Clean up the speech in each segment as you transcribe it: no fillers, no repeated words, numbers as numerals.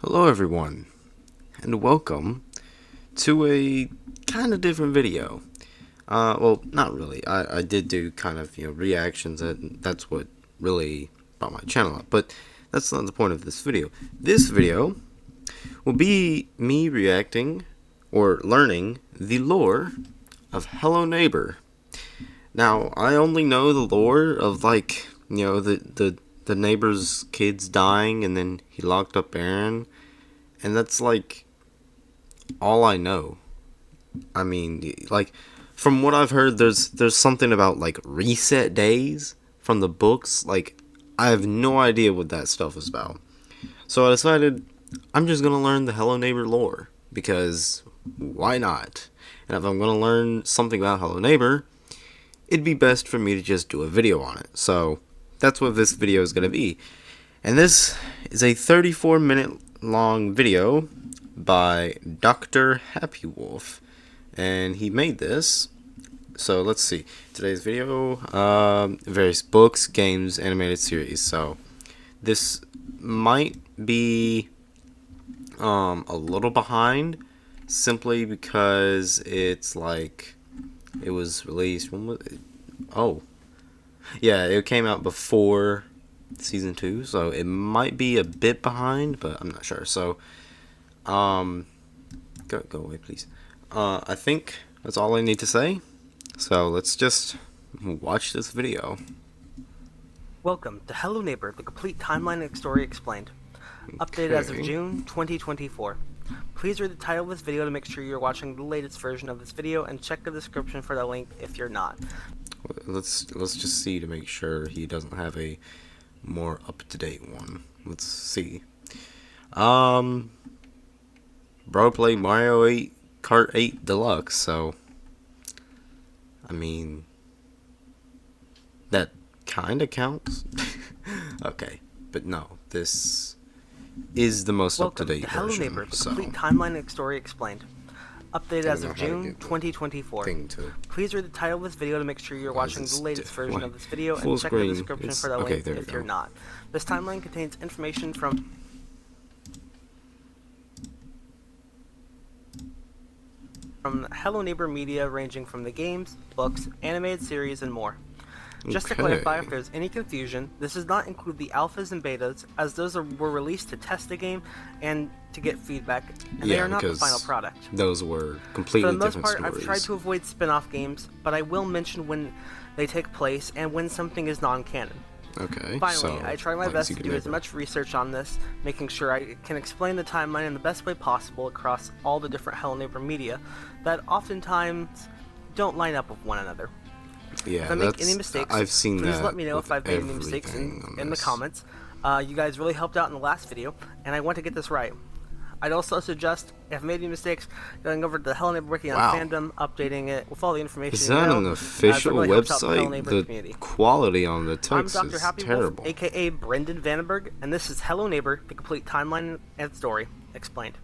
Hello everyone, and welcome to a kind of different video. Well, not really. I did do kind of, reactions, and that's what really brought my channel up, but that's not the point of this video. This video will be me reacting or learning the lore of Hello Neighbor. Now, I only know the lore of, like, the neighbor's kids dying, and then he locked up Aaron, and that's like all I know. I mean, like, from what I've heard, there's something about like reset days from the books. Like, I have no idea what that stuff is about. So I decided I'm just gonna learn the Hello Neighbor lore because why not? And if I'm gonna learn something about Hello Neighbor, it'd be best for me to just do a video on it. So that's what this video is gonna be. And this is a 34-minute long video by Dr. Happy Wolf, and he made this. So let's see, today's video, various books, games, animated series. So this might be a little behind, simply because it's like it was released, when was it? Oh yeah, it came out before season 2, so it might be a bit behind, but I'm not sure. So go away, please. I think that's all I need to say. So let's just watch this video. Welcome to Hello Neighbor, the complete timeline and story explained. Updated as of June 2024. Please read the title of this video to make sure you're watching the latest version of this video, and check the description for the link if you're not. Let's just see to make sure he doesn't have a more up-to-date one. Let's see. Bro played Mario 8 Kart 8 Deluxe, so I mean that kinda counts. Okay, but no, this is the most up-to-date version. Welcome to Hello Neighbor, the complete timeline and story explained. Updated as of June 2024. Please read the title of this video to make sure you're watching the latest version of this video, and check the description for the link if you're not. This timeline contains information from Hello Neighbor Media, ranging from the games, books, animated series, and more. Just to clarify, if there's any confusion, this does not include the alphas and betas, as those were released to test the game and to get feedback, and they are not the final product. Those were completely different stories. For the most part, I've tried to avoid spin-off games, but I will mention when they take place and when something is non-canon. Okay. Finally, I try my best to do as much research on this, making sure I can explain the timeline in the best way possible across all the different Hello Neighbor media that oftentimes don't line up with one another. Yeah, if I make any mistakes, I've seen please that let me know if I've made any mistakes in the comments. You guys really helped out in the last video, and I want to get this right. I'd also suggest, if I've made any mistakes, going over to the Hello Neighbor Wiki on fandom, updating it with all the information. Is that an official website? The quality on the text I'm Dr. is Happy terrible. Wolf, aka Brendan Vandenberg, and this is Hello Neighbor, the complete timeline and story explained.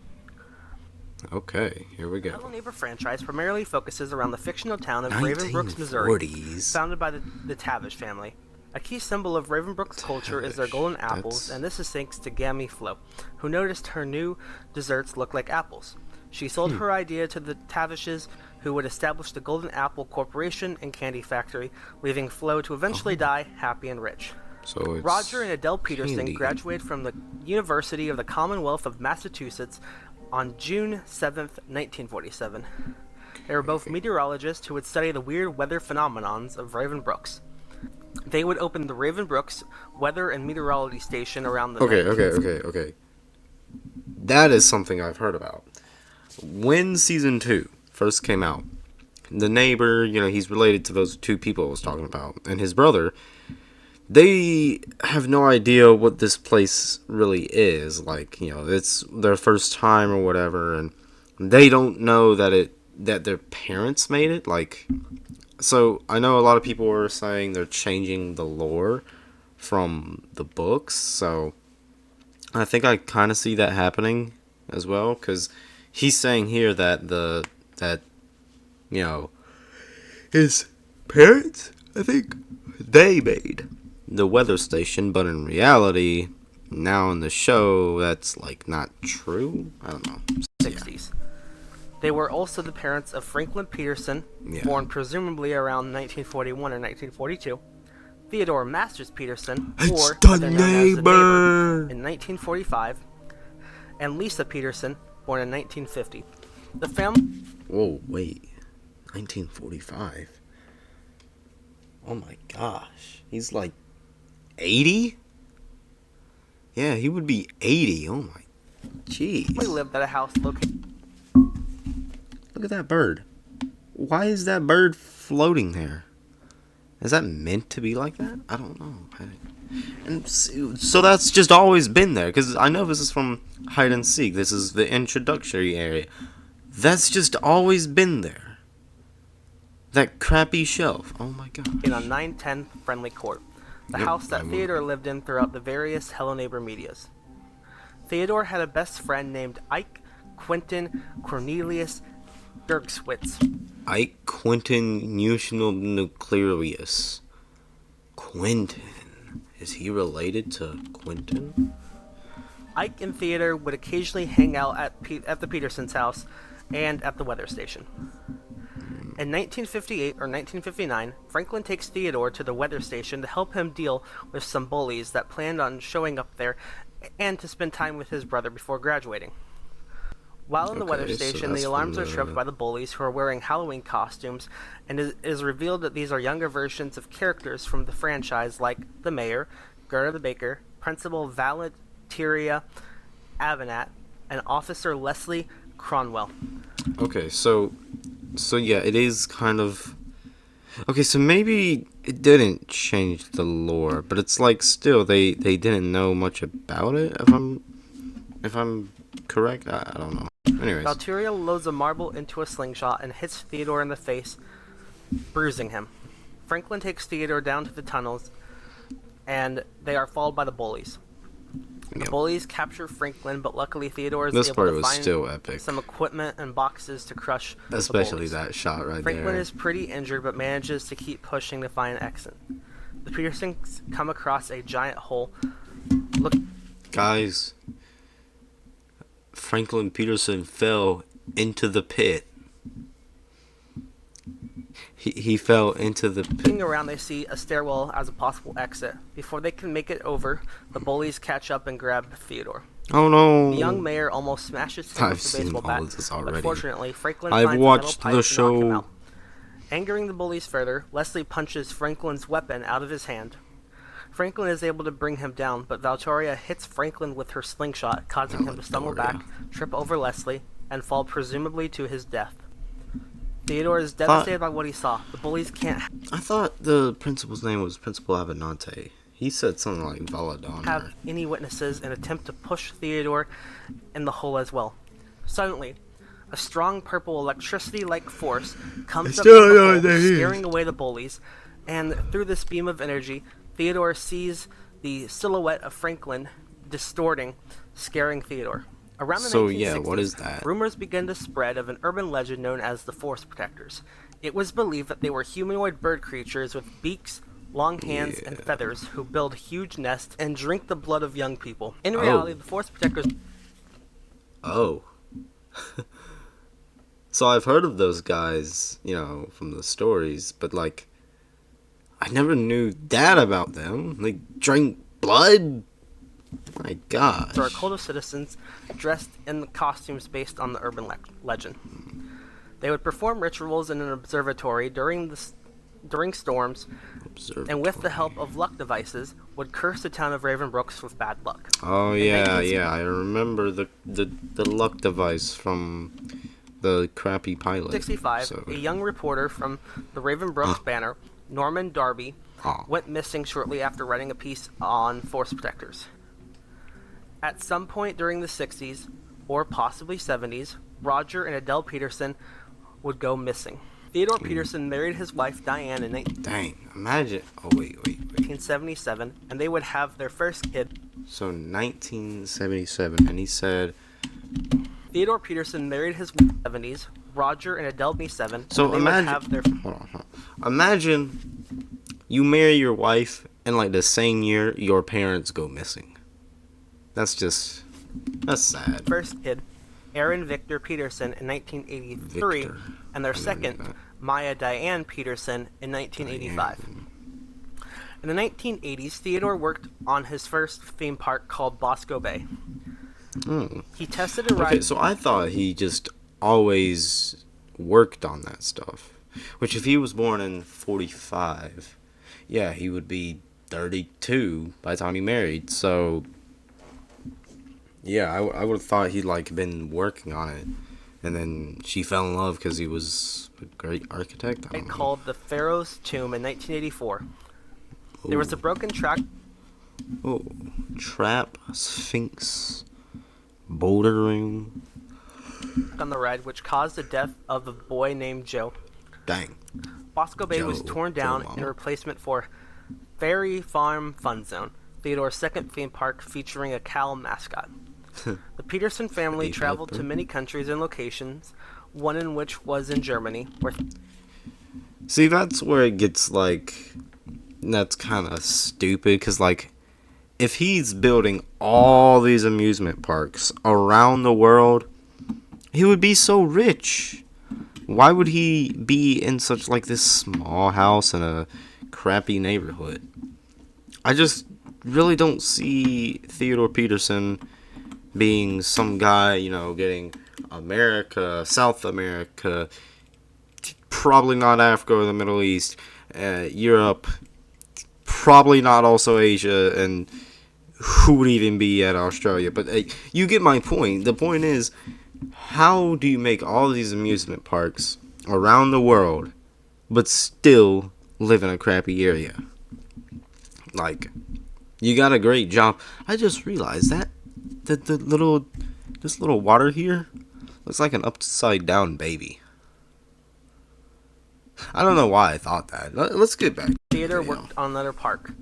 Okay, here we go. The Hello Neighbor franchise primarily focuses around the fictional town of Ravenbrooks, Missouri, founded by the Tavish family. A key symbol of Ravenbrooks' culture is their golden apples, and this is thanks to Gammy Flo, who noticed her new desserts look like apples. She sold her idea to the Tavishes, who would establish the Golden Apple Corporation and Candy Factory, leaving Flo to eventually die happy and rich. So it's Roger and Adele Peterson graduated from the University of the Commonwealth of Massachusetts on June 7th, 1947. They were both meteorologists who would study the weird weather phenomenons of Ravenbrooks. They would open the Ravenbrooks Weather and Meteorology Station around the Okay. That is something I've heard about. When season 2 first came out, the neighbor, he's related to those two people I was talking about, and his brother, they have no idea what this place really is. Like, it's their first time or whatever, and they don't know that their parents made it. Like, so I know a lot of people are saying they're changing the lore from the books, so I think I kind of see that happening as well, because he's saying here that his parents, I think, they made the weather station, but in reality, now in the show, that's like not true. I don't know. 60s. They were also the parents of Franklin Peterson, born presumably around 1941 or 1942, Theodore Masters Peterson, or otherwise known as the Neighbor, in 1945, and Lisa Peterson, born in 1950. The family. Whoa, wait. 1945? Oh my gosh. He's like 80? Yeah, he would be 80. Oh my. Jeez. We lived at a house located. Look at that bird. Why is that bird floating there? Is that meant to be like that? I don't know. And so that's just always been there. Because I know this is from Hide and Seek. This is the introductory area. That's just always been there. That crappy shelf. Oh my god. In a 910 Friendly Court. The house that Theodore lived in throughout the various Hello Neighbor medias. Theodore had a best friend named Ike Quentin Cornelius Bergschwitz. Ike Quentin Nuclearius. Quentin. Is he related to Quentin? Ike and Theodore would occasionally hang out at the Petersons' house and at the weather station. In 1958 or 1959, Franklin takes Theodore to the weather station to help him deal with some bullies that planned on showing up there and to spend time with his brother before graduating. While in the weather station, the alarms are tripped by the bullies who are wearing Halloween costumes, and it is revealed that these are younger versions of characters from the franchise like the Mayor, Gerda the Baker, Principal Valeteria Avenat, and Officer Leslie Cronwell. Okay, so yeah, it is kind of... Okay, so maybe it didn't change the lore, but it's like still they didn't know much about it, if I'm correct. I don't know. Anyways. Valeteria loads a marble into a slingshot and hits Theodore in the face, bruising him. Franklin takes Theodore down to the tunnels, and they are followed by the bullies. The bullies capture Franklin, but luckily Theodore is able to find still epic. Some equipment and boxes to crush Especially the bullies. That shot right Franklin there. is pretty injured, but manages to keep pushing to find an exit. The Petersons come across a giant hole. Guys, Franklin Peterson fell into the pit. He fell into the pit. Looking around, they see a stairwell as a possible exit. Before they can make it over, the bullies catch up and grab Theodore. Oh no! The young mayor almost smashes him with a baseball bat, but fortunately, Franklin finds a metal pipe to knock him out. Angering the bullies further, Leslie punches Franklin's weapon out of his hand. Franklin is able to bring him down, but Valeteria hits Franklin with her slingshot, causing him to stumble back, trip over Leslie, and fall presumably to his death. Theodore is devastated by what he saw. The bullies can't... I thought the principal's name was Principal Avenante. He said something like Valadon. ...have any witnesses and attempt to push Theodore in the hole as well. Suddenly, a strong purple electricity-like force comes up from the hole, scaring away the bullies, and through this beam of energy, Theodore sees the silhouette of Franklin distorting, scaring Theodore. Around the 1960s, what is that? Rumors began to spread of an urban legend known as the Force Protectors. It was believed that they were humanoid bird creatures with beaks, long hands, and feathers who build huge nests and drink the blood of young people. In reality, the Force Protectors... Oh. So I've heard of those guys, from the stories, but, I never knew that about them. They drink blood? My gosh. There are a cult of citizens dressed in costumes based on the urban legend. They would perform rituals in an observatory during storms, and with the help of luck devices, would curse the town of Ravenbrooks with bad luck. Oh yeah, I remember the luck device from the crappy pilot. 1965, a young reporter from the Ravenbrooks Banner, Norman Darby, went missing shortly after writing a piece on Force Protectors. At some point during the 60s, or possibly 70s, Roger and Adele Peterson would go missing. Theodore Peterson married his wife Diane in 1977, and they would have their first kid. So 1977, and he said... Theodore Peterson married his wife in the 70s, Roger and Adele 77, so and they imagine, would have their... Hold on. Imagine you marry your wife, and the same year, your parents go missing. That's sad. First kid, Aaron Victor Peterson in 1983, Victor. and their second, Maya Diane Peterson in 1985. In the 1980s, Theodore worked on his first theme park called Bosco Bay. He tested a ride. Okay, so I thought he just always worked on that stuff. Which, if he was born in 45, yeah, he would be 32 by the time he married. So, yeah, I would have thought he'd like been working on it, and then she fell in love because he was a great architect. I don't know. Called the Pharaoh's Tomb in 1984. There was a broken track. Oh, trap, sphinx, bouldering. On the ride, which caused the death of a boy named Joe. Dang. Bosco Bay was torn down in replacement for Fairy Farm Fun Zone, Theodore's second theme park featuring a cow mascot. The Peterson family traveled to many countries and locations, one in which was in Germany, where... See, that's where it gets, like... That's kind of stupid, because, like, if he's building all these amusement parks around the world, he would be so rich. Why would he be in such, like, this small house in a crappy neighborhood? I just really don't see Theodore Peterson being some guy, you know, getting America, South America, probably not Africa or the Middle East, Europe, probably not also Asia, and who would even be at Australia? But you get my point. The point is, how do you make all these amusement parks around the world, but still live in a crappy area? Like, you got a great job. I just realized that this little water here looks like an upside down baby. I don't know why I thought that. Let's get back. Theodore worked on another park.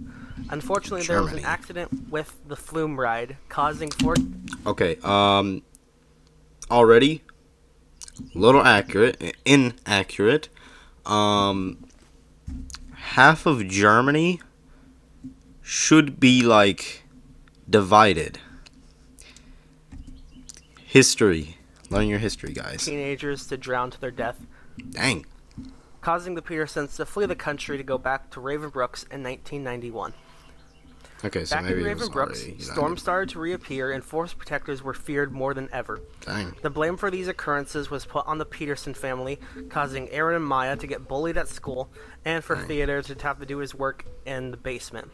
Unfortunately, there was an accident with the Flume ride, causing Okay, already little inaccurate. Half of Germany should be like divided. History. Learn your history, guys. Teenagers to drown to their death. Dang. Causing the Petersons to flee the country to go back to Ravenbrooks in 1991. Okay, so back maybe in Ravenbrooks, storms started to reappear and forest protectors were feared more than ever. Dang. The blame for these occurrences was put on the Peterson family, causing Aaron and Maya to get bullied at school, and for Theodore to have to do his work in the basement.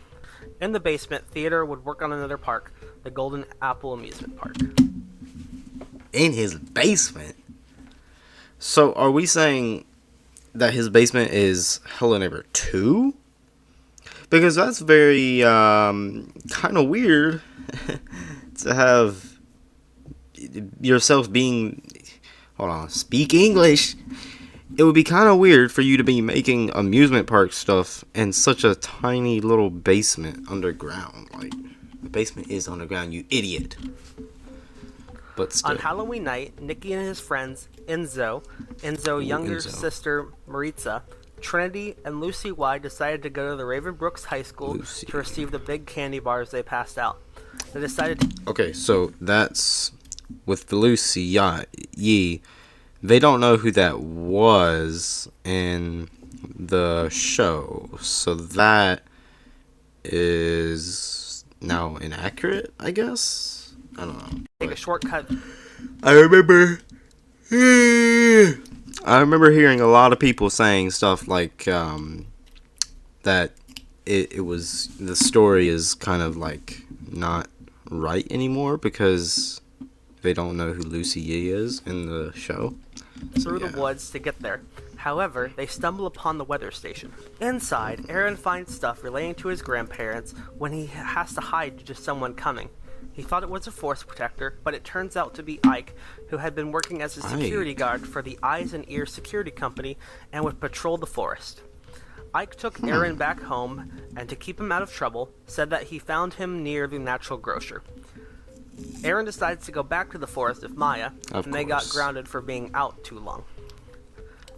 In the basement, Theodore would work on another park, the Golden Apple Amusement Park. In his basement? So, are we saying that his basement is Hello Neighbor 2? Because that's very, kind of weird to have yourself being... Hold on, speak English! It would be kind of weird for you to be making amusement park stuff in such a tiny little basement underground. Like, the basement is underground, you idiot. But still. On Halloween night, Nicky and his friends, Enzo's younger sister, Maritza, Trinity, and Lucy Y decided to go to the Ravenbrooks High School to receive the big candy bars they passed out. They decided to... Okay, so that's... With the Lucy Yi, they don't know who that was in the show. So that is now inaccurate, I guess? I don't know. Take a shortcut. I remember hearing a lot of people saying stuff like that it was, the story is kind of like not right anymore because they don't know who Lucy Yi is in the show. Through the woods to get there. However, they stumble upon the weather station. Inside, Aaron finds stuff relating to his grandparents when he has to hide due to someone coming. He thought it was a forest protector, but it turns out to be Ike, who had been working as a security guard for the Eyes and Ears Security Company and would patrol the forest. Ike took Aaron back home, and to keep him out of trouble, said that he found him near the natural grocer. Aaron decides to go back to the forest with Maya, and they got grounded for being out too long.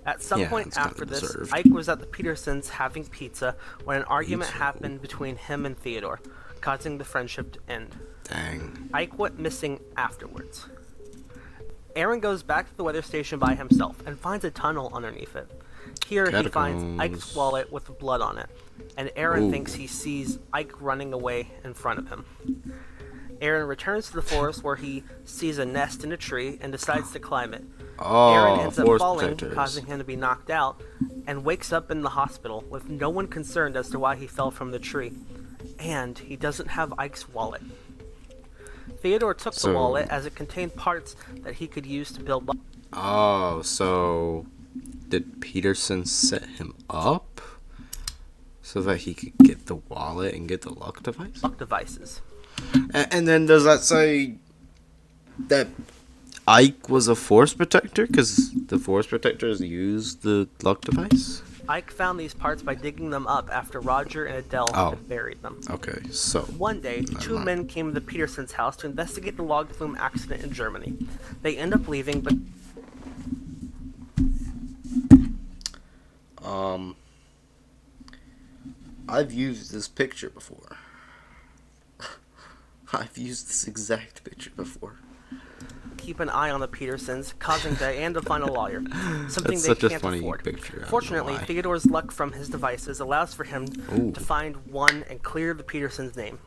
At some point after this, Ike was at the Petersons having pizza when an argument happened between him and Theodore, causing the friendship to end. Dang. Ike went missing afterwards. Aaron goes back to the weather station by himself and finds a tunnel underneath it. Here he finds Ike's wallet with blood on it, and Aaron thinks he sees Ike running away in front of him. Aaron returns to the forest where he sees a nest in a tree and decides to climb it. Aaron ends up falling, causing him to be knocked out, and wakes up in the hospital with no one concerned as to why he fell from the tree. And he doesn't have Ike's wallet. Theodore took the wallet as it contained parts that he could use to build. Oh, so did Peterson set him up so that he could get the wallet and get the luck device? Luck devices. And then does that say that Ike was a force protector because the force protectors used the luck device? Ike found these parts by digging them up after Roger and Adele had buried them. Okay, so one day, two men came to the Petersons' house to investigate the log flume accident in Germany. They end up leaving, but I've used this picture before. I've used this exact picture before. Keep an eye on the Petersons, causing Diane to find a lawyer, something they can't afford. Picture. Fortunately, Theodore's luck from his devices allows for him to find one and clear the Petersons' name.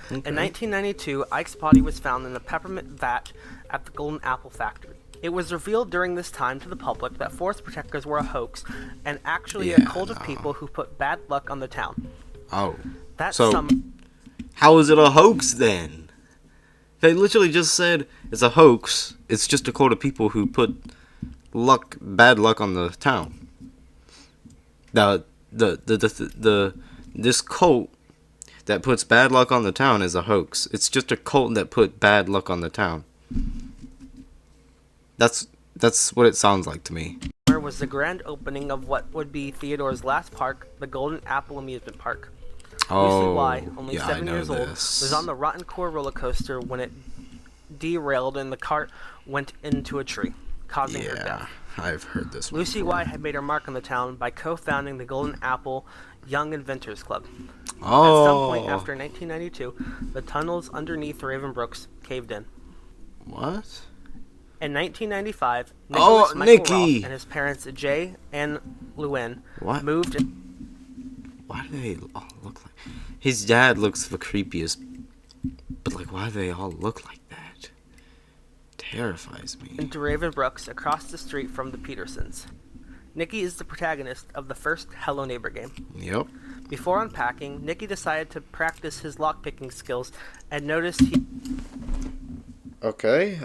Okay. In 1992, Ike's body was found in a peppermint vat at the Golden Apple factory. It was revealed during this time to the public that force protectors were a hoax and actually a cult of people who put bad luck on the town. Oh. How is it a hoax then? They literally just said it's a hoax. It's just a cult of people who put bad luck on the town. This cult that puts bad luck on the town is a hoax. It's just a cult that put bad luck on the town. That's what it sounds like to me. There was the grand opening of what would be Theodore's last park, the Golden Apple Amusement Park. Lucy Y, only 7 years old, was on the Rotten Core roller coaster when it derailed and the cart went into a tree, causing her death. I've heard this. Lucy Y had made her mark on the town by co-founding the Golden Apple Young Inventors Club. At some point after 1992, the tunnels underneath Ravenbrooks caved in. What? In 1995, Nicholas Michael Roth and his parents Jay and Lewin moved in. Why do they all look like... His dad looks the creepiest, but why do they all look like that? Terrifies me. Into Ravenbrooks, across the street from the Petersons. Nikki is the protagonist of the first Hello Neighbor game. Yep. Before unpacking, Nikki decided to practice his lockpicking skills and noticed he... Okay,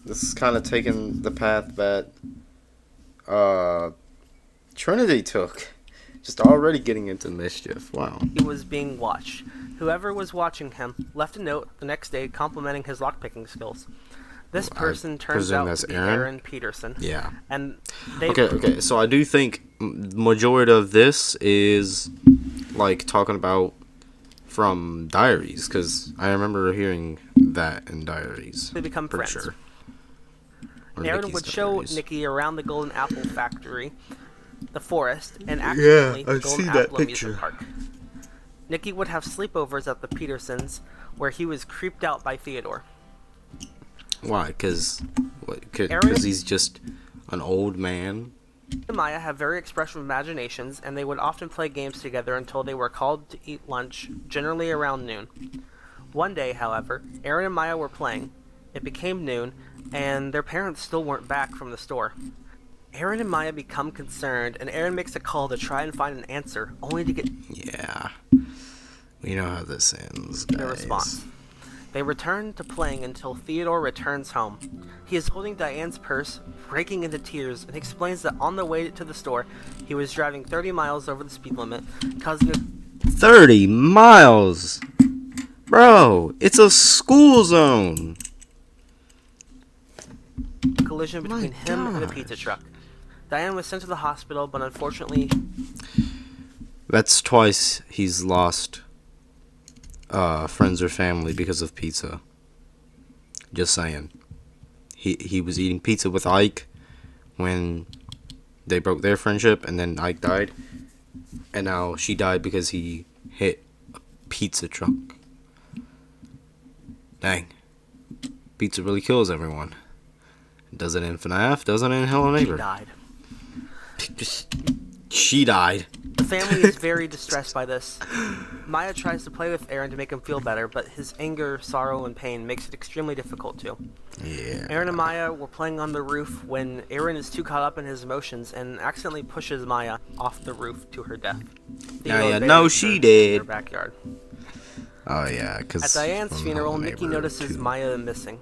this is kind of taking the path that, Trinity took. Just already getting into mischief. Wow. He was being watched. Whoever was watching him left a note the next day complimenting his lockpicking skills. This person turns out to be Aaron Peterson. Yeah. And Okay. So I do think majority of this is talking about from diaries, because I remember hearing that in diaries. They become friends. Sure. Aaron would show Nikki around the Golden Apple factory, the forest, and actually the Golden Apple Amusement Park. Nikki would have sleepovers at the Petersons, where he was creeped out by Theodore. Why? Because he's just an old man? and Maya have very expressive imaginations, and they would often play games together until they were called to eat lunch, generally around noon. One day, however, Aaron and Maya were playing. It became noon, and their parents still weren't back from the store. Aaron and Maya become concerned, and Aaron makes a call to try and find an answer, only to get... Yeah. We know how this ends, guys. No response. They return to playing until Theodore returns home. He is holding Diane's purse, breaking into tears, and explains that on the way to the store, he was driving 30 miles over the speed limit, causing a... 30 miles? Bro, it's a school zone. Collision between him and the pizza truck. Diane was sent to the hospital, but unfortunately... That's twice he's lost friends or family because of pizza. Just saying. He was eating pizza with Ike when they broke their friendship, and then Ike died. And now she died because he hit a pizza truck. Dang. Pizza really kills everyone. Does it in FNAF? Does it in Hello Neighbor? She died. The family is very distressed by this. Maya tries to play with Aaron to make him feel better, but his anger, sorrow, and pain makes it extremely difficult to. Yeah. Aaron and Maya were playing on the roof when Aaron is too caught up in his emotions and accidentally pushes Maya off the roof to her death. No, she did. In their backyard. Oh yeah, because at Diane's funeral, Nikki notices Maya missing.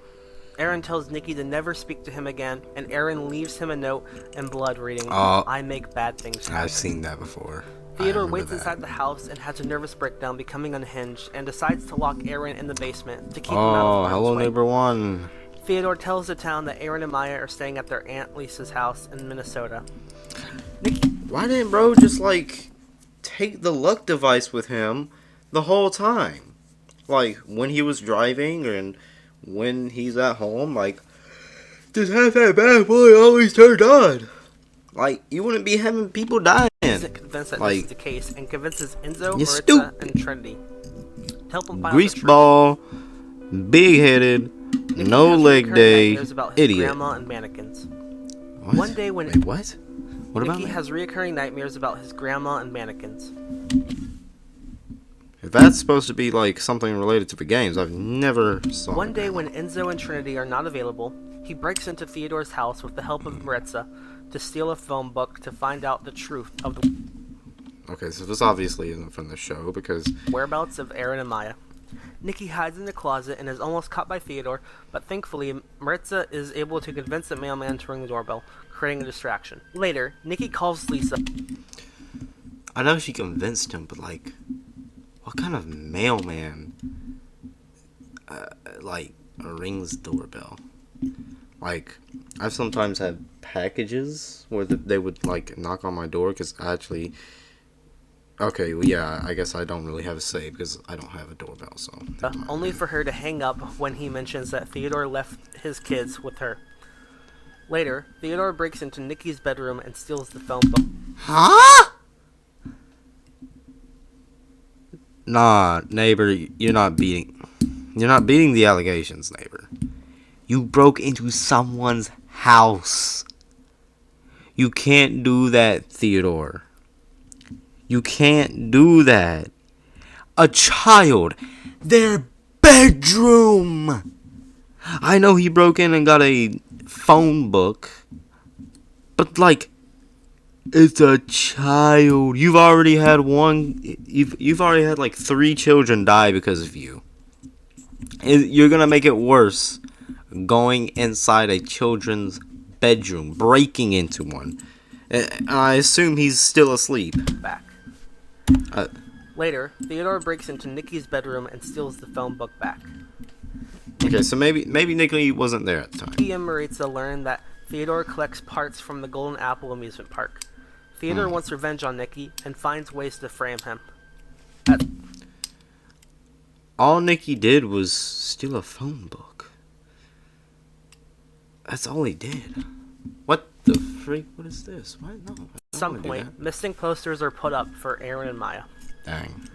Aaron tells Nikki to never speak to him again, and Aaron leaves him a note in blood reading, "I make bad things happen." I've seen that before. Theodore waits inside the house and has a nervous breakdown, becoming unhinged, and decides to lock Aaron in the basement to keep him out of harm's Hello way. Neighbor 1. Theodore tells the town that Aaron and Maya are staying at their Aunt Lisa's house in Minnesota. Nikki, why didn't bro just take the luck device with him the whole time? Like when he was driving and when he's at home, just have that bad boy always turned on. You wouldn't be having people dying. Isn't convinced that this is the case and convinces Enzo, Maritza, and Trinity to help him find greaseball, big-headed, no leg day, about his idiot. Grandma and mannequins. What? One day when Wait, what? What about Nikki has reoccurring nightmares about his grandma and mannequins. If that's supposed to be something related to the games, I've never saw. One day when Enzo and Trinity are not available, he breaks into Theodore's house with the help of Maritza to steal a phone book to find out the truth of the Okay, so this obviously isn't from the show because whereabouts of Aaron and Maya. Nikki hides in the closet and is almost caught by Theodore, but thankfully Maritza is able to convince the mailman to ring the doorbell, creating a distraction. Later, Nikki calls Lisa. I know she convinced him, but what kind of mailman rings doorbell? I've sometimes had packages where they would knock on my door because okay, well, yeah, I guess I don't really have a say because I don't have a doorbell, so only for her to hang up when he mentions that Theodore left his kids with her. Later, Theodore breaks into Nikki's bedroom and steals the phone book. Huh? Nah, neighbor, you're not beating the allegations, neighbor. You broke into someone's house. You can't do that, Theodore. You can't do that. A child, their bedroom. I know he broke in and got a phone book, but it's a child. You've already had You've already had 3 children die because of you. You're gonna make it worse, going inside a children's bedroom, breaking into one. And I assume he's still asleep. Back. Later, Theodore breaks into Nikki's bedroom and steals the phone book back. Okay, so maybe Nikki wasn't there at the time. Nikki and Maritza learn that Theodore collects parts from the Golden Apple amusement park. Theodore wants revenge on Nikki and finds ways to frame him. All Nikki did was steal a phone book. That's all he did. What the freak? What is this? What? No. At some point, missing posters are put up for Aaron and Maya. Dang.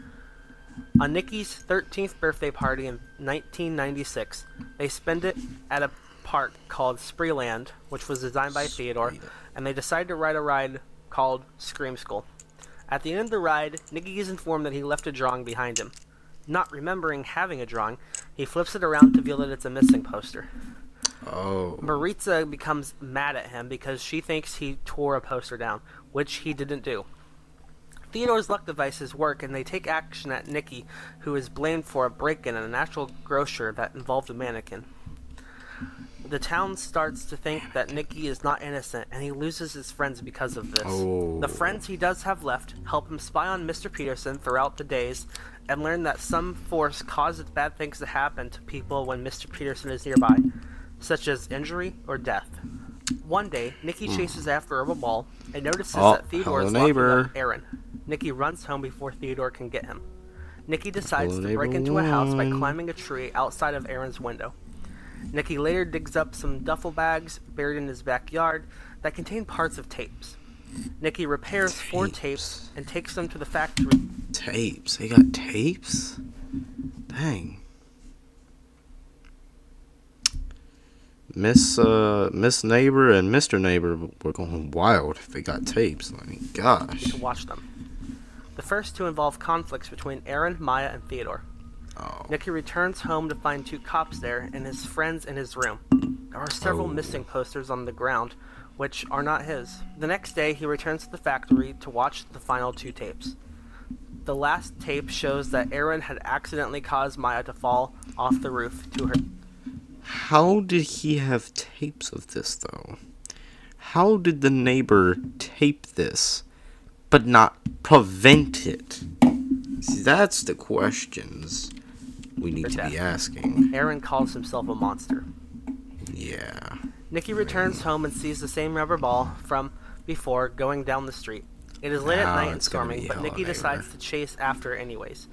On Nikki's 13th birthday party in 1996, they spend it at a park called Spreeland, which was designed by Theodore, and they decide to ride a ride called Scream School. At the end of the ride, Nikki is informed that he left a drawing behind him. Not remembering having a drawing, he flips it around to reveal that it's a missing poster. Oh. Maritza becomes mad at him because she thinks he tore a poster down, which he didn't do. Theodore's luck devices work, and they take action at Nikki, who is blamed for a break-in at a natural grocer that involved a mannequin. The town starts to think that Nikki is not innocent, and he loses his friends because of this. Oh. The friends he does have left help him spy on Mr. Peterson throughout the days and learn that some force causes bad things to happen to people when Mr. Peterson is nearby, such as injury or death. One day, Nikki chases after a ball and notices that Theodore is locking up Aaron. Nikki runs home before Theodore can get him. Nikki decides to break into a house by climbing a tree outside of Aaron's window. Nikki later digs up some duffel bags buried in his backyard that contain parts of tapes. Nikki repairs 4 tapes and takes them to the factory. Tapes? They got tapes? Dang. Miss Neighbor and Mr. Neighbor were going wild if they got tapes. I mean, gosh. To watch them. The first 2 involve conflicts between Aaron, Maya, and Theodore. Oh. Nikki returns home to find 2 cops there and his friends in his room. There are several missing posters on the ground, which are not his. The next day, he returns to the factory to watch the final 2 tapes. The last tape shows that Aaron had accidentally caused Maya to fall off the roof to her. How did he have tapes of this, though? How did the neighbor tape this, but not prevent it? See, that's the questions we need to be asking. Aaron calls himself a monster. Yeah. Nikki returns home and sees the same rubber ball from before going down the street. It is late at night and storming, but Nikki decides to chase after it anyways.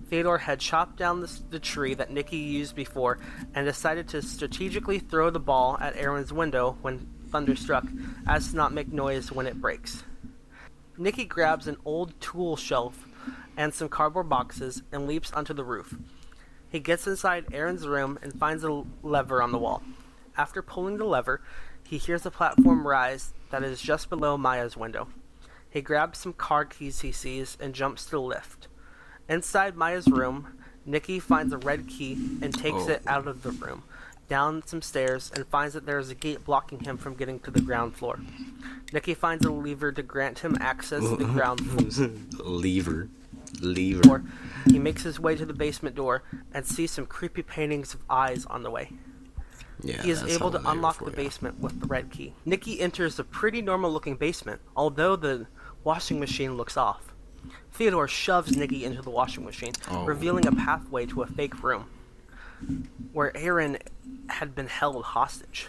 Theodore had chopped down the tree that Nikki used before and decided to strategically throw the ball at Aaron's window when thunder struck, as to not make noise when it breaks. Nikki grabs an old tool shelf and some cardboard boxes and leaps onto the roof. He gets inside Aaron's room and finds a lever on the wall. After pulling the lever, he hears a platform rise that is just below Maya's window. He grabs some car keys he sees and jumps to the lift. Inside Maya's room, Nikki finds a red key and takes it out of the room, down some stairs, and finds that there is a gate blocking him from getting to the ground floor. Nikki finds a lever to grant him access to the ground floor. Lever. He makes his way to the basement door and sees some creepy paintings of eyes on the way. Yeah, he is able to unlock the basement with the red key. Nikki enters a pretty normal-looking basement, although the washing machine looks off. Theodore shoves Nikki into the washing machine, revealing a pathway to a fake room, where Aaron had been held hostage.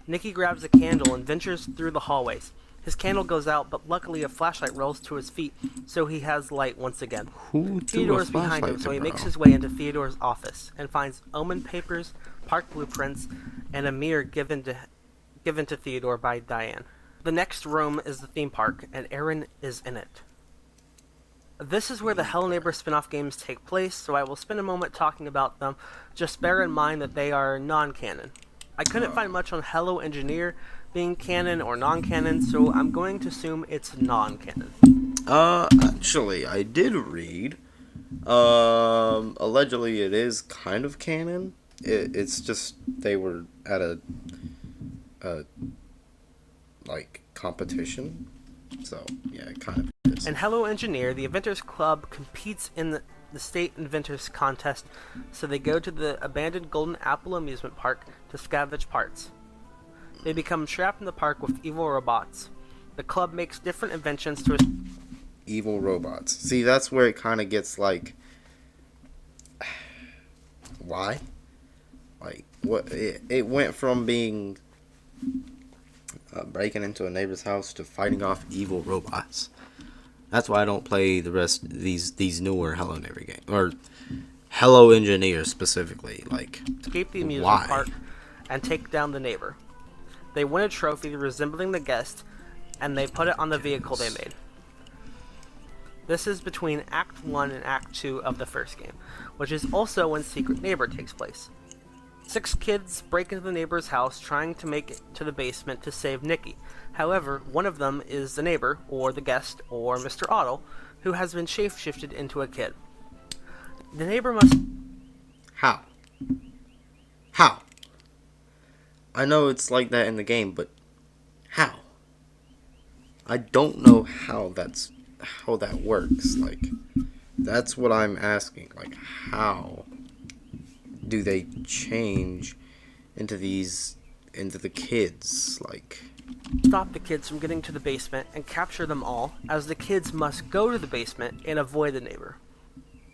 Nikki grabs a candle and ventures through the hallways. His candle goes out, but luckily a flashlight rolls to his feet, so he has light once again. Theodore's behind him, so he makes his way into Theodore's office and finds omen papers, park blueprints, and a mirror given to Theodore by Diane. The next room is the theme park, and Aaron is in it. This is where the Hello Neighbor spin-off games take place, so I will spend a moment talking about them. Just bear in mind that they are non-canon. I couldn't find much on Hello Engineer being canon or non-canon, so I'm going to assume it's non-canon. Actually, I did read. Allegedly it is kind of canon. It's just they were at a competition. So, yeah, it kind of is. In Hello Engineer, the Inventors Club competes in the State Inventors Contest, so they go to the abandoned Golden Apple amusement park to scavenge parts. They become trapped in the park with evil robots. The club makes different inventions to... Evil robots. See, that's where it kind of gets like... Why? Like, what? It went from being... breaking into a neighbor's house to fighting off evil robots. That's why I don't play the rest of these newer Hello Neighbor games. Or Hello Engineer specifically. Like, escape the amusement park and take down the neighbor. They win a trophy resembling the guest, and they put it on the vehicle they made. This is between Act 1 and Act 2 of the first game, which is also when Secret Neighbor takes place. 6 kids break into the neighbor's house trying to make it to the basement to save Nikki. However, one of them is the neighbor, or the guest, or Mr. Otto, who has been shape-shifted into a kid. The neighbor must... How? I know it's like that in the game, but how? I don't know how that works. Like, that's what I'm asking. Like, how do they change into the kids? Like, stop the kids from getting to the basement and capture them all, as the kids must go to the basement and avoid the neighbor.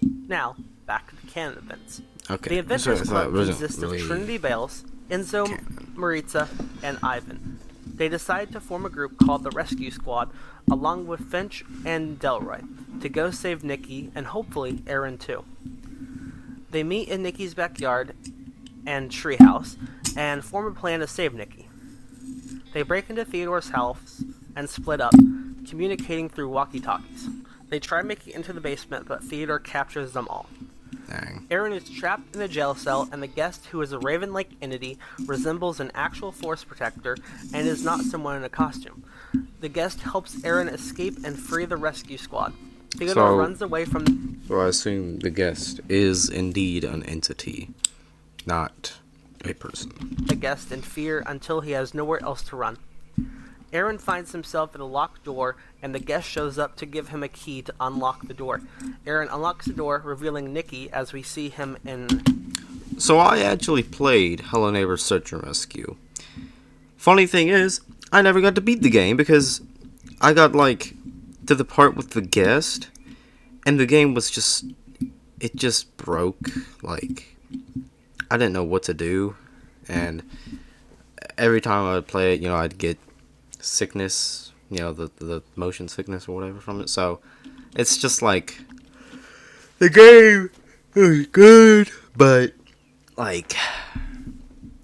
Now, back to the canon events. Okay. The Inventors Club consists of Trinity Bales, Enzo, Maritza, and Ivan. They decide to form a group called the Rescue Squad, along with Finch and Delroy, to go save Nikki and hopefully Aaron too. They meet in Nikki's backyard and treehouse and form a plan to save Nikki. They break into Theodore's house and split up, communicating through walkie-talkies. They try making it into the basement, but Theodore captures them all. Dang. Aaron is trapped in a jail cell, and the guest, who is a raven-like entity, resembles an actual force protector and is not someone in a costume. The guest helps Aaron escape and free the rescue squad. Theodore runs away from... So I assume the guest is indeed an entity, not a person. The guest in fear until he has nowhere else to run. Aaron finds himself at a locked door, and the guest shows up to give him a key to unlock the door. Aaron unlocks the door, revealing Nicky as we see him in... So I actually played Hello Neighbor Search and Rescue. Funny thing is, I never got to beat the game because I got, like, to the part with the guest, and the game was just... It just broke. Like, I didn't know what to do, and every time I would play it, you know, I'd get sickness, you know, the motion sickness or whatever from it. So it's just like the game is good, but like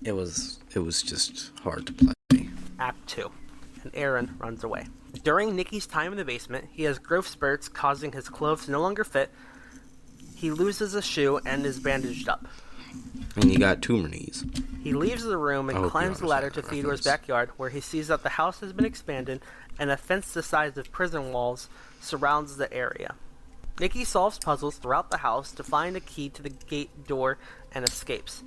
it was just hard to play. Act 2, and Aaron runs away. During Nicky's time in the basement, he has growth spurts causing his clothes to no longer fit. He loses a shoe and is bandaged up. And you got tumor knees. He leaves the room and climbs the ladder to Theodore's backyard, where he sees that the house has been expanded and a fence the size of prison walls surrounds the area. Nicky solves puzzles throughout the house to find a key to the gate door and escapes.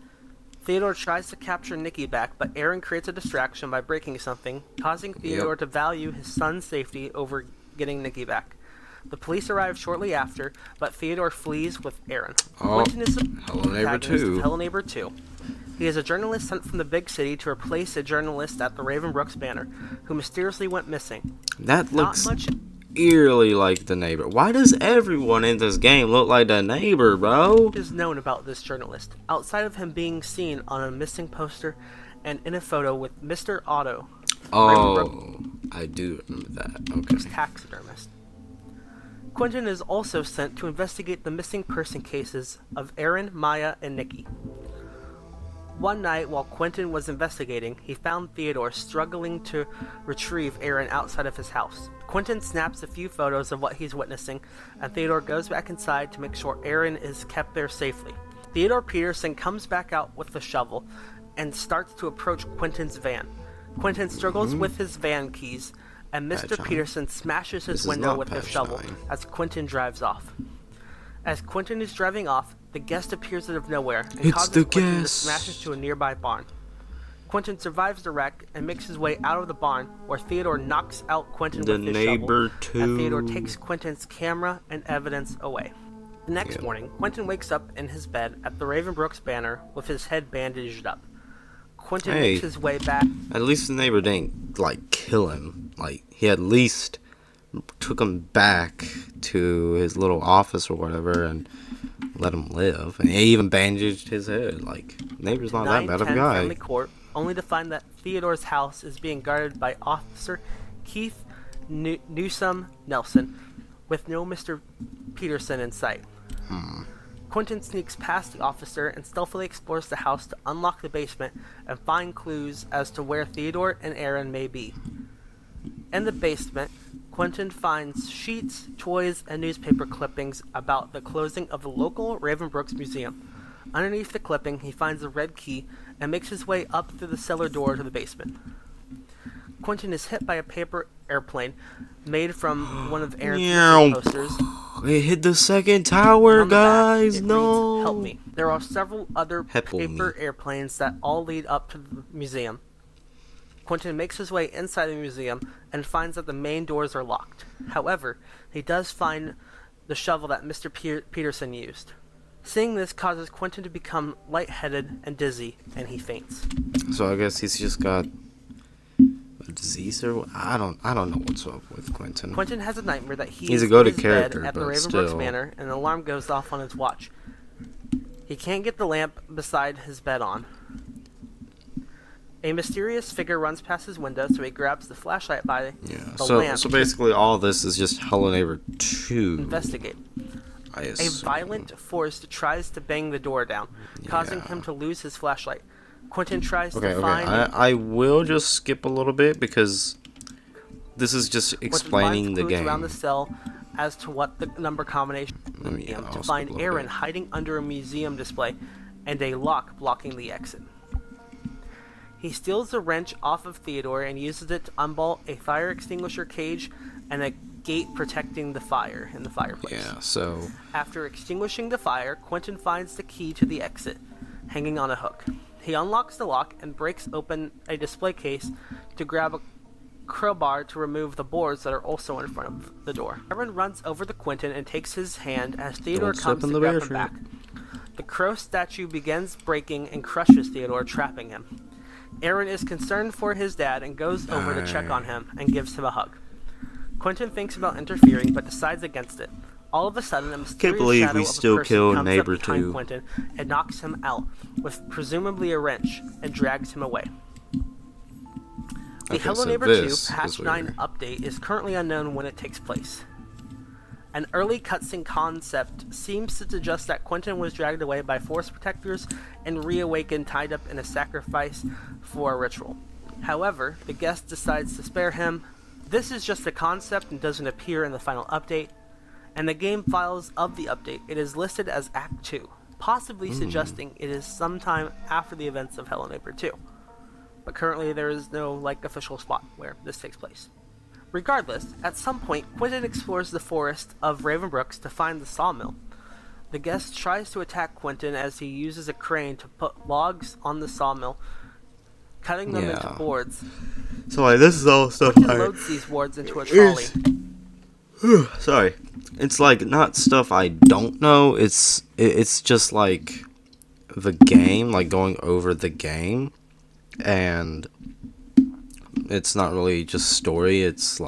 Theodore tries to capture Nicky back, but Aaron creates a distraction by breaking something, causing Theodore to value his son's safety over getting Nicky back. The police arrive shortly after, but Theodore flees with Aaron. Quentin is the protagonist of Hello Neighbor 2. He is a journalist sent from the big city to replace a journalist at the Raven Brooks Banner, who mysteriously went missing. That looks eerily like the neighbor. Why does everyone in this game look like the neighbor, bro? What is known about this journalist, outside of him being seen on a missing poster and in a photo with Mr. Otto. Oh, I do remember that. Okay. Taxidermist. Quentin is also sent to investigate the missing person cases of Aaron, Maya, and Nicky. One night, while Quentin was investigating, he found Theodore struggling to retrieve Aaron outside of his house. Quentin snaps a few photos of what he's witnessing, and Theodore goes back inside to make sure Aaron is kept there safely. Theodore Peterson comes back out with the shovel and starts to approach Quentin's van. Quentin struggles with his van keys, and Mr. Peterson smashes his window with the shovel as Quentin drives off. As Quentin is driving off, the guest appears out of nowhere and causes Quentin to smash into a nearby barn. Quentin survives the wreck and makes his way out of the barn, where Theodore knocks out Quentin with his shovel, and Theodore takes Quentin's camera and evidence away. The next morning, Quentin wakes up in his bed at the Raven Brooks Banner with his head bandaged up. Quentin makes his way back. At least the neighbor didn't, like, kill him. Like, he at least took him back to his little office or whatever and let him live. And he even bandaged his head. Like, neighbor's not that bad of a guy. Family court, only to find that Theodore's house is being guarded by Officer Keith Newsom Nelson, with no Mr. Peterson in sight. Quentin sneaks past the officer and stealthily explores the house to unlock the basement and find clues as to where Theodore and Aaron may be. In the basement, Quentin finds sheets, toys, and newspaper clippings about the closing of the local Raven Brooks Museum. Underneath the clipping, he finds a red key and makes his way up through the cellar door to the basement. Quentin is hit by a paper airplane made from one of Aaron's posters. It hit the second tower, guys. No. Reads, "Help me." There are several other paper airplanes that all lead up to the museum. Quentin makes his way inside the museum and finds that the main doors are locked. However, he does find the shovel that Mr. Peterson used. Seeing this causes Quentin to become lightheaded and dizzy, and he faints. So I guess he's just got a disease, or I don't know what's up with Quentin. Quentin has a nightmare that he's a go-to character, at the Raven Brooks Manor, and an alarm goes off on his watch. He can't get the lamp beside his bed on. A mysterious figure runs past his window, so he grabs the flashlight by the lamp. So basically, all this is just Hello Neighbor 2. Investigate. A violent force tries to bang the door down, causing him to lose his flashlight. Quentin tries to find... I will just skip a little bit because This is just explaining the game. Around the cell as to what the number combination to find Aaron hiding under a museum display and a lock blocking the exit. He steals the wrench off of Theodore and uses it to unbolt a fire extinguisher cage and a gate protecting the fire in the fireplace. Yeah, so... After extinguishing the fire, Quentin finds the key to the exit, hanging on a hook. He unlocks the lock and breaks open a display case to grab a crowbar to remove the boards that are also in front of the door. Aaron runs over to Quentin and takes his hand as Theodore comes to grab him back. The crow statue begins breaking and crushes Theodore, trapping him. Aaron is concerned for his dad and goes over to check on him and gives him a hug. Quentin thinks about interfering but decides against it. All of a sudden, a mysterious shadow of a person comes up behind Quentin and knocks him out with presumably a wrench and drags him away. The Hello Neighbor 2 Patch 9 update is currently unknown when it takes place. An early cutscene concept seems to suggest that Quentin was dragged away by Force Protectors and reawakened tied up in a sacrifice for a ritual. However, the guest decides to spare him. This is just a concept and doesn't appear in the final update. And the game files of the update, it is listed as Act 2, possibly suggesting it is sometime after the events of Hello Neighbor 2. But currently there is no official spot where this takes place. Regardless, at some point, Quentin explores the forest of Ravenbrooks to find the sawmill. The guest tries to attack Quentin as he uses a crane to put logs on the sawmill, cutting them into boards. So this is all stuff Quentin loads these boards into a trolley. Sorry. It's not stuff I don't know. It's just the game, going over the game, and it's not really just story. It's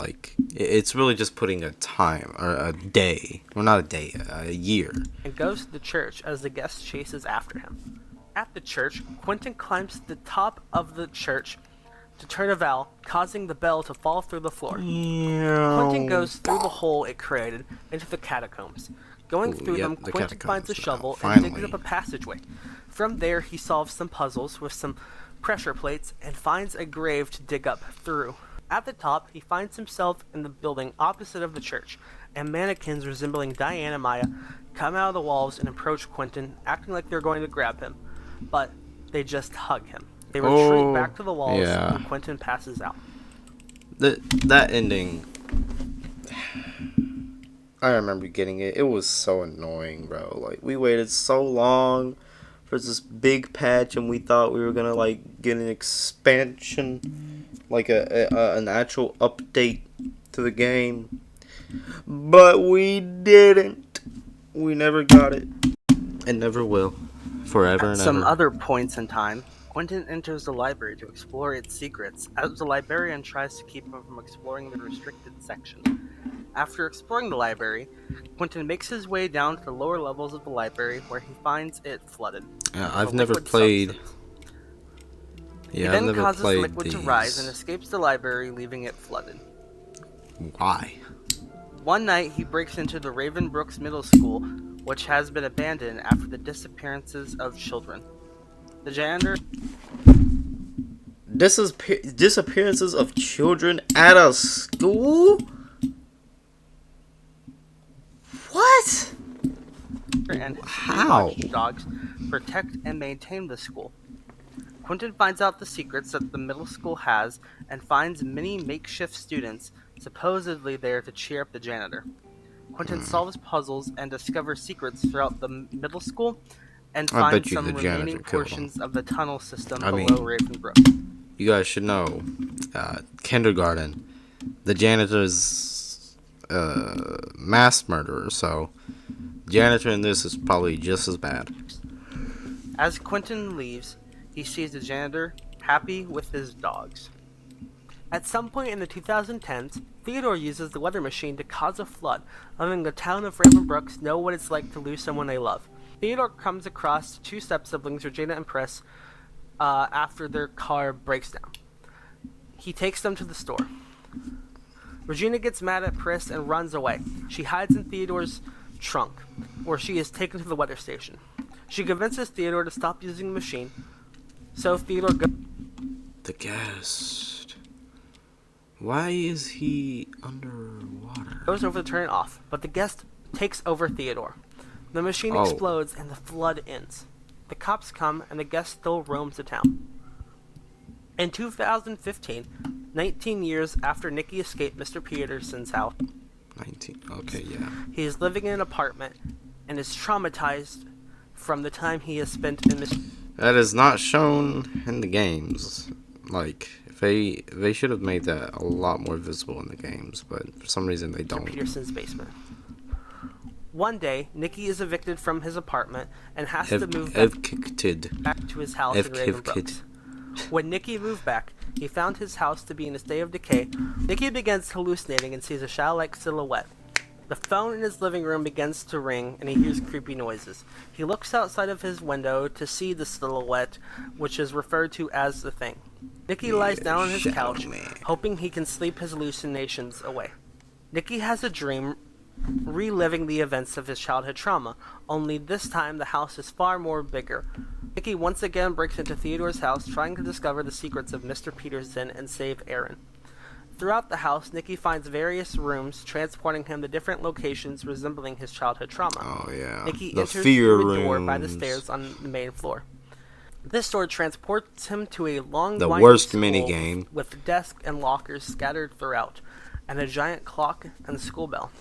it's really just putting a time or a day, well, not a day, a year. And goes to the church as the guest chases after him. At the church, Quentin climbs to the top of the church to turn a valve, causing the bell to fall through the floor. Quentin goes through the hole it created into the catacombs. Going through them, Quentin finds a shovel and digs up a passageway. From there, he solves some puzzles with some pressure plates and finds a grave to dig up through. At the top, he finds himself in the building opposite of the church, and mannequins resembling Diana Maya come out of the walls and approach Quentin, acting like they're going to grab him, but they just hug him. They retreat back to the walls, and Quentin passes out. That ending, I remember getting it. It was so annoying, bro. We waited so long for this big patch, and we thought we were gonna get an expansion, an actual update to the game, but we didn't. We never got it, and never will, forever and ever. At some other points in time, Quentin enters the library to explore its secrets, as the librarian tries to keep him from exploring the restricted section. After exploring the library, Quentin makes his way down to the lower levels of the library, where he finds it flooded. I've never played... He then causes the liquid to rise and escapes the library, leaving it flooded. Why? One night, he breaks into the Ravenbrooks Middle School, which has been abandoned after the disappearances of children. The janitor... Disappearances of children at a school? What? And his dogs protect and maintain the school. Quentin finds out the secrets that the middle school has and finds many makeshift students supposedly there to cheer up the janitor. Quentin solves puzzles and discovers secrets throughout the middle school and finds some remaining portions of the tunnel system below Ravenbrook. You guys should know, kindergarten, the janitor's mass murderer, so janitor in this is probably just as bad. As Quentin leaves, he sees the janitor happy with his dogs. At some point in the 2010s, Theodore uses the weather machine to cause a flood, letting the town of Ravenbrooks know what it's like to lose someone they love. Theodore comes across two step-siblings, Regina and Pris, after their car breaks down. He takes them to the store. Regina gets mad at Pris and runs away. She hides in Theodore's trunk, where she is taken to the weather station. She convinces Theodore to stop using the machine, so Theodore goes... The guest. Why is he underwater? Goes over to turn it off, but the guest takes over Theodore. The machine explodes and the flood ends. The cops come and the guest still roams the town. In 2015, 19 years after Nicky escaped Mr. Peterson's house, 19. Okay, yeah. he is living in an apartment and is traumatized from the time he has spent in Mr. That is not shown in the games. Like, they should have made that a lot more visible in the games, but for some reason they don't. Peterson's basement. One day, Nicky is evicted from his apartment and has to move back to his house in Raven Brooks. When Nicky moved back, he found his house to be in a state of decay. Nicky begins hallucinating and sees a shadow-like silhouette. The phone in his living room begins to ring, and he hears creepy noises. He looks outside of his window to see the silhouette, which is referred to as the Thing. Nicky lies down on his couch, hoping he can sleep his hallucinations away. Nicky has a dream reliving the events of his childhood trauma, only this time the house is far more bigger. Nicky once again breaks into Theodore's house, trying to discover the secrets of Mr. Peterson and save Aaron. Throughout the house, Nicky finds various rooms, transporting him to different locations resembling his childhood trauma. Oh, yeah. Nicky enters through a door by the stairs on the main floor. This door transports him to a long, the worst minigame with desks and lockers scattered throughout, and a giant clock and school bell.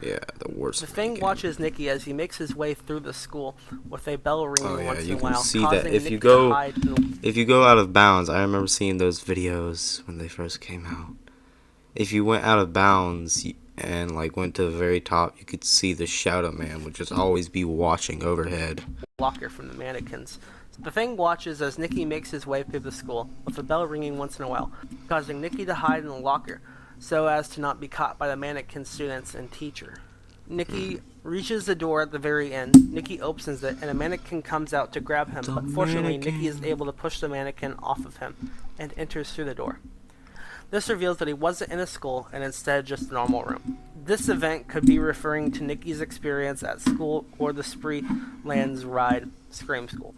Yeah, the worst. The Thing watches Nicky as he makes his way through the school with a bell ringing once in a while. You can see that if you go out of bounds. I remember seeing those videos when they first came out. If you went out of bounds and like went to the very top, you could see the Shadow Man would just always be watching overhead. Locker from the mannequins. The Thing watches as Nicky makes his way through the school, with the bell ringing once in a while, causing Nicky to hide in the locker, so as to not be caught by the mannequin students and teacher. Nicky reaches the door at the very end. Nicky opens it, and a mannequin comes out to grab him, but fortunately Nicky is able to push the mannequin off of him, and enters through the door. This reveals that he wasn't in a school, and instead just a normal room. This event could be referring to Nicky's experience at school or the Spree Lands ride, Scream School.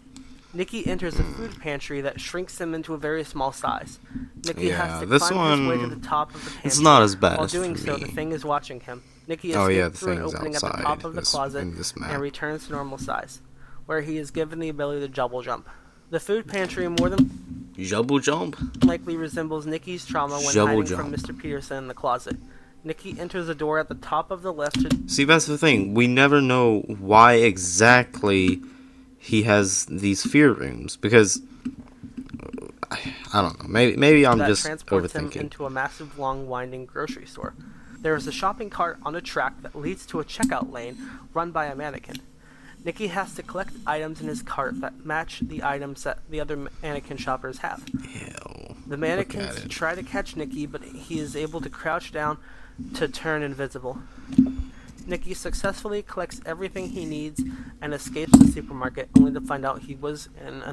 Nicky enters a food pantry that shrinks him into a very small size. Nicky has to climb his way to the top of the pantry. It's not as bad. While doing so, the Thing is watching him. Nicky escapes through an opening at the top of the closet and returns to normal size, where he is given the ability to double jump. The food pantry more than likely resembles Nicky's trauma when hiding from Mr. Peterson in the closet. Nicky enters a door at the top of the lift. See, that's the thing. We never know why exactly he has these fear rooms, because I don't know. Maybe I'm just transports overthinking. Him into a massive, long, winding grocery store. There is a shopping cart on a track that leads to a checkout lane run by a mannequin. Nicky has to collect items in his cart that match the items that the other mannequin shoppers have. Ew, the mannequins try to catch Nicky, but he is able to crouch down to turn invisible. Nicky successfully collects everything he needs and escapes the supermarket, only to find out he was in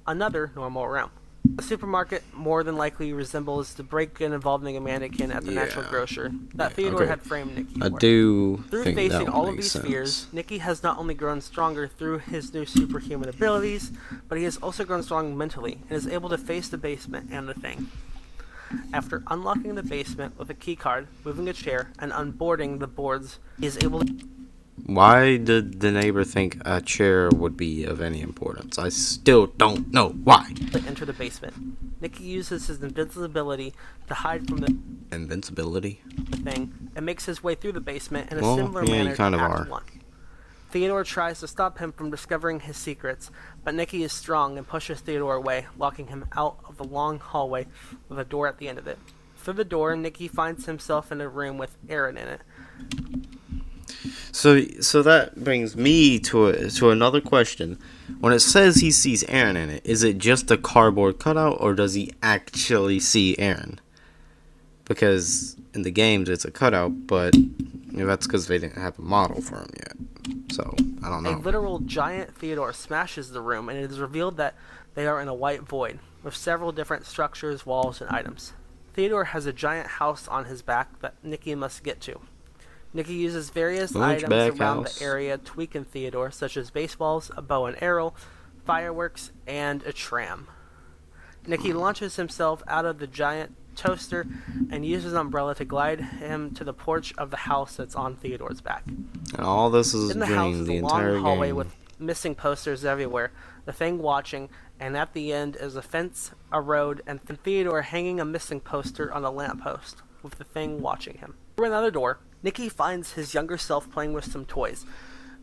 another normal room. The supermarket more than likely resembles the break-in involving a mannequin at the Natural Grocer that Theodore had framed Nicky for. Through facing all of these fears, Nicky has not only grown stronger through his new superhuman abilities, but he has also grown strong mentally and is able to face the basement and the Thing. After unlocking the basement with a keycard, moving a chair, and unboarding the boards, he is able to... Why did the neighbor think a chair would be of any importance? I still don't know why. Enter the basement. Nicky uses his invincibility to hide from the... Invincibility? Thing, and makes his way through the basement in a similar manner to Act 1. Theodore tries to stop him from discovering his secrets, but Nicky is strong and pushes Theodore away, locking him out of the long hallway with a door at the end of it. Through the door, Nicky finds himself in a room with Aaron in it. So that brings me to another question. When it says he sees Aaron in it, is it just a cardboard cutout, or does he actually see Aaron? Because in the games it's a cutout, but that's because they didn't have a model for him yet. So, I don't know. A literal giant Theodore smashes the room, and it is revealed that they are in a white void, with several different structures, walls, and items. Theodore has a giant house on his back that Nicky must get to. Nicky uses various items around the area to weaken Theodore, such as baseballs, a bow and arrow, fireworks, and a tram. Nicky launches himself out of the giant toaster and uses an umbrella to glide him to the porch of the house that's on Theodore's back. And all this is in the dream, house is the a long entire hallway game. with missing posters everywhere, the Thing watching, and at the end is a fence, a road, and Theodore hanging a missing poster on a lamppost, with the Thing watching him. Through another door, Nicky finds his younger self playing with some toys,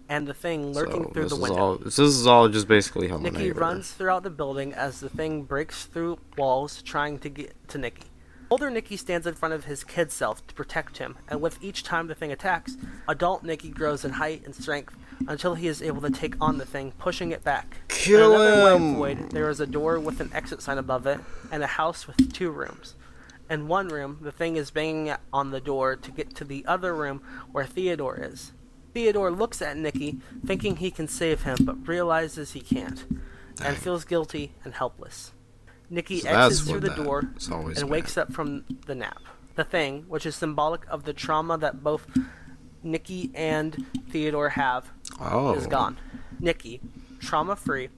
and the Thing lurking through the window. This is all just basically Hello Nicky Neighbor. runs throughout the building as the Thing breaks through walls trying to get to Nicky. Older Nicky stands in front of his kid self to protect him, and with each time the Thing attacks, adult Nicky grows in height and strength until he is able to take on the Thing, pushing it back. Kill in another him! white void, there is a door with an exit sign above it, and a house with 2 rooms. In one room, the Thing is banging on the door to get to the other room where Theodore is. Theodore looks at Nicky, thinking he can save him, but realizes he can't, and feels guilty and helpless. Nicky exits through the door and wakes up from the nap. The Thing, which is symbolic of the trauma that both Nicky and Theodore have, is gone. Nicky, trauma-free,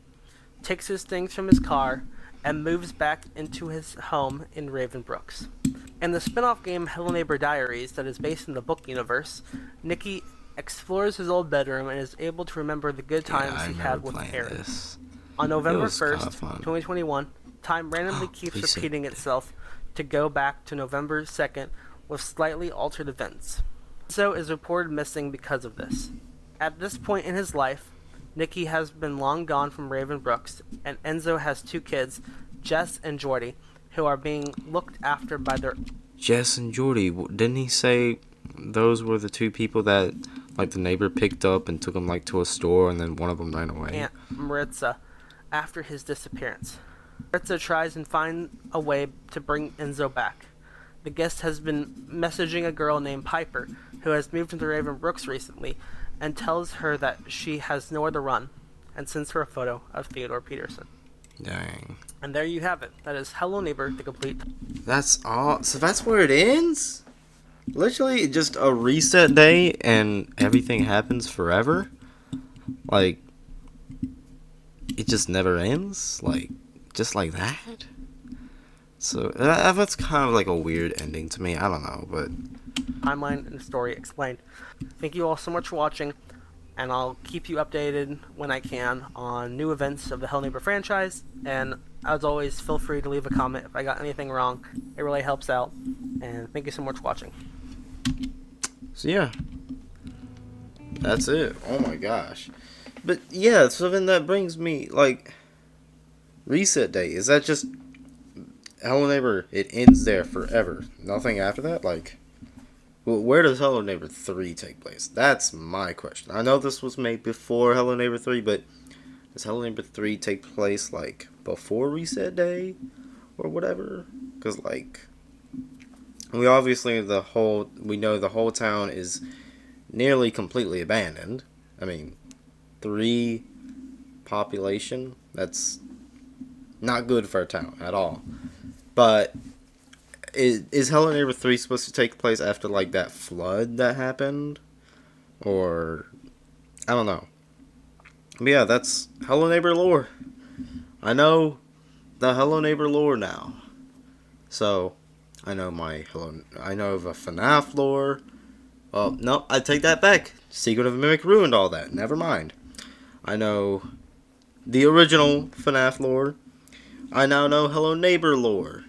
takes his things from his car and moves back into his home in Raven Brooks. In the spin-off game Hello Neighbor Diaries that is based in the book universe, Nicky explores his old bedroom and is able to remember the good times he had with Aaron. On November 1st, 2021, time randomly keeps repeating itself to go back to November 2nd with slightly altered events. Enzo is reported missing because of this. At this point in his life, Nicky has been long gone from Raven Brooks, and Enzo has 2 kids, Jess and Jordy, who are being looked after by their... Jess and Jordy, didn't he say those were the 2 people that, like, the neighbor picked up and took them, like, to a store, and then one of them ran away? Aunt Maritza, after his disappearance. Maritza tries and finds a way to bring Enzo back. The guest has been messaging a girl named Piper, who has moved into Raven Brooks recently, and tells her that she has nowhere to run, and sends her a photo of Theodore Peterson. Dang. And there you have it. That is Hello Neighbor, the complete. That's all. So that's where it ends? Literally just a reset day and everything happens forever? Like, it just never ends? Like, just like that? So, that's kind of like a weird ending to me. I don't know, but... Timeline and story explained. Thank you all so much for watching, and I'll keep you updated when I can on new events of the Hello Neighbor franchise, and as always, feel free to leave a comment if I got anything wrong. It really helps out, and thank you so much for watching. So yeah, that's it. Oh my gosh. But yeah, so then that brings me, like, reset day. Is that just Hello Neighbor, it ends there forever? Nothing after that? Like, well, where does Hello Neighbor 3 take place? That's my question. I know this was made before Hello Neighbor 3, but does Hello Neighbor 3 take place, like, before reset day? Or whatever? Because, like, we obviously, we know the whole town is nearly completely abandoned. I mean, 3 population, that's not good for a town at all. But is Hello Neighbor 3 supposed to take place after, like, that flood that happened? Or, I don't know. But yeah, that's Hello Neighbor lore. I know the Hello Neighbor lore now. So, I know the FNAF lore. Well, no, I take that back. Secret of the Mimic ruined all that. Never mind. I know the original FNAF lore. I now know Hello Neighbor lore.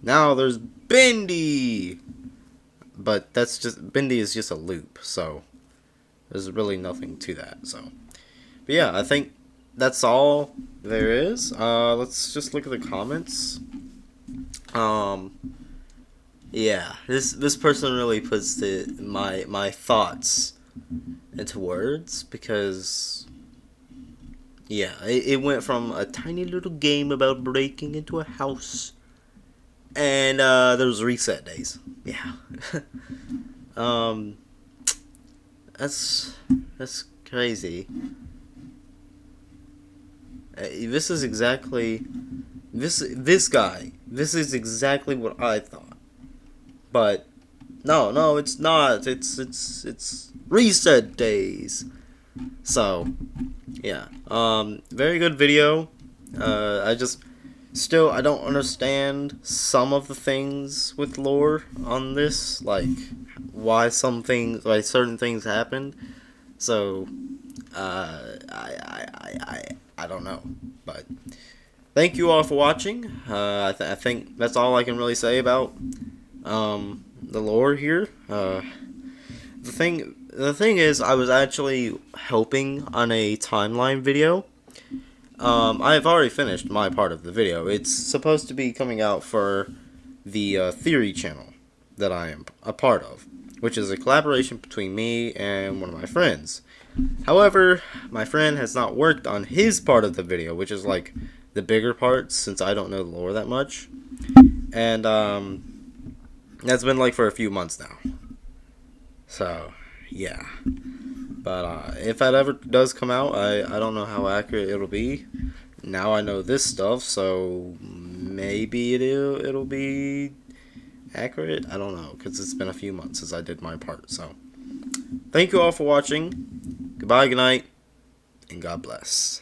Now there's Bendy. But Bendy is just a loop, so there's really nothing to that. So, but yeah, I think that's all there is. Let's just look at the comments. Yeah, this person really puts my thoughts into words, because yeah, it went from a tiny little game about breaking into a house, and there's reset days. Yeah. That's crazy. This is exactly this guy. This is exactly what I thought. But no, it's not. It's reset days. So, yeah. Very good video. I just Still, I don't understand some of the things with lore on this, like why certain things happened. So, I don't know, but thank you all for watching. I think that's all I can really say about the lore here. The thing is, I was actually helping on a timeline video. I have already finished my part of the video. It's supposed to be coming out for the Theory channel that I am a part of, which is a collaboration between me and one of my friends. However, my friend has not worked on his part of the video, which is like the bigger parts, since I don't know the lore that much. And that's been like for a few months now. So, yeah. But if that ever does come out, I don't know how accurate it'll be. Now I know this stuff, so maybe it'll be accurate. I don't know, because it's been a few months since I did my part. So, thank you all for watching. Goodbye, good night, and God bless.